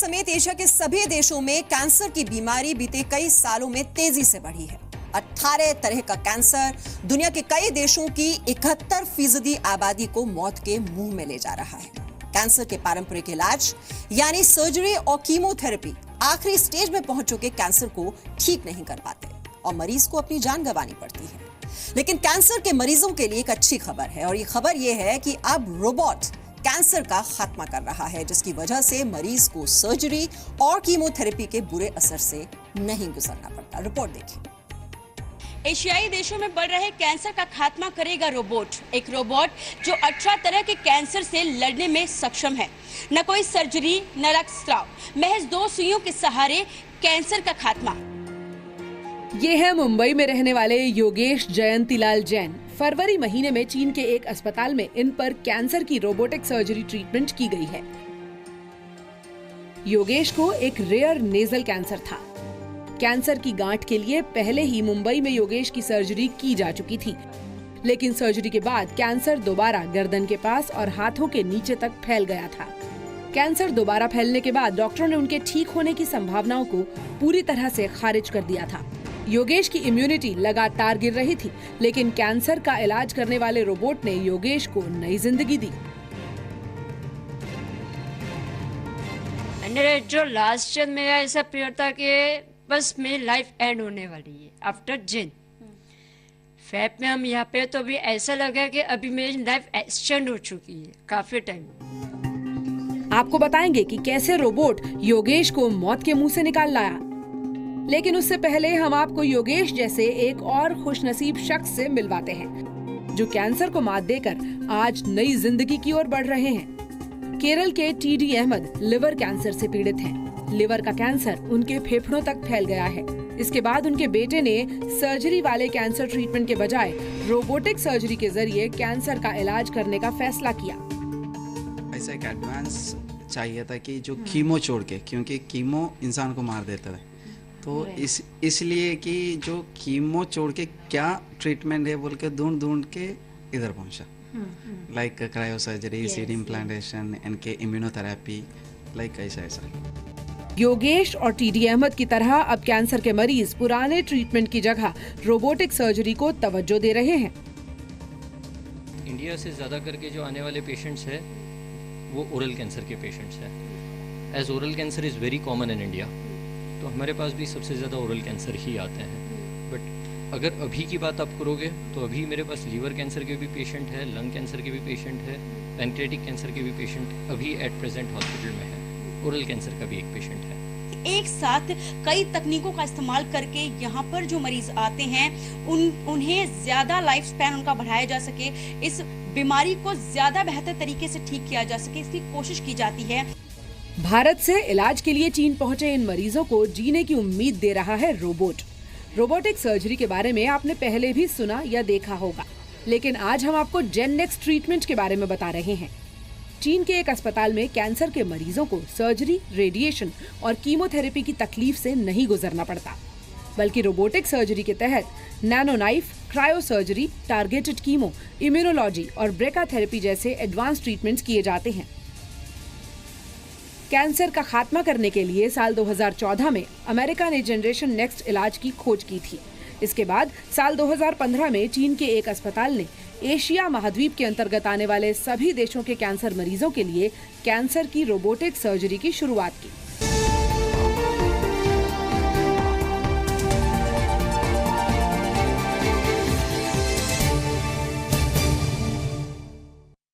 समेत एशिया के सभी देशों में कैंसर की बीमारी बीते कई सालों में तेजी से बढ़ी है। 18 तरह का कैंसर दुनिया के कई देशों की 71% आबादी को मौत के मुंह में ले जा रहा है। कैंसर के पारंपरिक इलाज यानी सर्जरी और कीमोथेरेपी आखिरी स्टेज में पहुंच चुके कैंसर को ठीक नहीं कर पाते और मरीज को अपनी जान गंवानी पड़ती है। लेकिन कैंसर के मरीजों के लिए एक अच्छी खबर है और ये खबर ये है कि अब रोबोट कैंसर का खात्मा कर रहा है, जिसकी वजह से मरीज को सर्जरी और कीमोथेरेपी के बुरे असर से नहीं गुजरना पड़ता। रिपोर्ट देखिए। एशियाई देशों में बढ़ रहे कैंसर का खात्मा करेगा रोबोट। एक रोबोट जो 18 तरह के कैंसर से लड़ने में सक्षम है। न कोई सर्जरी न रक्तस्राव, महज 2 सुइयों के सहारे कैंसर का खात्मा। ये है मुंबई में रहने वाले योगेश जयंतीलाल जैन। फरवरी महीने में चीन के एक अस्पताल में इन पर कैंसर की रोबोटिक सर्जरी ट्रीटमेंट की गई है। योगेश को एक रेयर नेजल कैंसर था। कैंसर की गांठ के लिए पहले ही मुंबई में योगेश की सर्जरी की जा चुकी थी, लेकिन सर्जरी के बाद कैंसर दोबारा गर्दन के पास और हाथों के नीचे तक फैल गया था। कैंसर दोबारा फैलने के बाद डॉक्टरों ने उनके ठीक होने की संभावनाओं को पूरी तरह से खारिज कर दिया था। योगेश की इम्यूनिटी लगातार गिर रही थी, लेकिन कैंसर का इलाज करने वाले रोबोट ने योगेश को नई जिंदगी दी। जो लास्ट ईयर मेरा ऐसा पीरियड था कि बस मेरी लाइफ एंड होने वाली है आफ्टर जिन फैब में हम यहाँ पे, तो अभी ऐसा लगा कि अभी मेरी लाइफ एक्सटेंड हो चुकी है काफी टाइम। आपको बताएंगे कि कैसे रोबोट योगेश को मौत के मुंह से निकाल लाया, लेकिन उससे पहले हम आपको योगेश जैसे एक और खुशनसीब शख्स से मिलवाते हैं, जो कैंसर को मात देकर आज नई जिंदगी की ओर बढ़ रहे हैं। केरल के टीडी अहमद लिवर कैंसर से पीड़ित हैं। लिवर का कैंसर उनके फेफड़ों तक फैल गया है। इसके बाद उनके बेटे ने सर्जरी वाले कैंसर ट्रीटमेंट के बजाय रोबोटिक सर्जरी के जरिए कैंसर का इलाज करने का फैसला किया। ऐसा एक एडवांस चाहिए था कि जो कीमो छोड़ के, क्योंकि कीमो इंसान को मार देता है, तो इसलिए कि जो कीमो छोड़ के क्या ट्रीटमेंट है बोल के ढूंढ के इधर पहुंचा। Like cryo surgery, CD implantation, इनके इम्यूनोथेरेपी, लाइक ऐसा। योगेश और टीडी अहमद की तरह अब कैंसर के मरीज पुराने ट्रीटमेंट की जगह रोबोटिक सर्जरी को तवज्जो दे रहे हैं। इंडिया से ज्यादा करके जो आने वाले पेशेंट्स है वो ओरल कैंसर के पेशेंट्स हैं। As oral cancer is very common in India, तो हमारे पास भी सबसे ज़्यादा ओरल कैंसर ही आते हैं। बट अगर अभी की बात आप करोगे तो अभी मेरे पास लीवर कैंसर के भी पेशेंट है, लंग कैंसर के भी पेशेंट है, पैनक्रियाटिक कैंसर के भी पेशेंट अभी एट प्रेजेंट हॉस्पिटल में है। ओरल कैंसर का भी एक पेशेंट है। एक साथ कई तकनीकों का इस्तेमाल करके यहाँ पर जो मरीज आते हैं उन्हें ज्यादा लाइफ स्पैन उनका बढ़ाया जा सके, इस बीमारी को ज्यादा बेहतर तरीके से ठीक किया जा सके, इसकी कोशिश की जाती है। भारत से इलाज के लिए चीन पहुंचे इन मरीजों को जीने की उम्मीद दे रहा है रोबोट। रोबोटिक सर्जरी के बारे में आपने पहले भी सुना या देखा होगा, लेकिन आज हम आपको जेन नेक्स्ट ट्रीटमेंट के बारे में बता रहे हैं। चीन के एक अस्पताल में कैंसर के मरीजों को सर्जरी, रेडिएशन और कीमोथेरेपी की तकलीफ से नहीं गुजरना पड़ता, बल्कि रोबोटिक सर्जरी के तहत nano knife, cryo surgery, targeted chemo, immunology और ब्रेका थेरेपी जैसे एडवांस ट्रीटमेंट्स किए जाते हैं। कैंसर का खात्मा करने के लिए साल 2014 में अमेरिका ने जनरेशन नेक्स्ट इलाज की खोज की थी। इसके बाद साल 2015 में चीन के एक अस्पताल ने एशिया महाद्वीप के अंतर्गत आने वाले सभी देशों के कैंसर मरीजों के लिए कैंसर की रोबोटिक सर्जरी की शुरुआत की।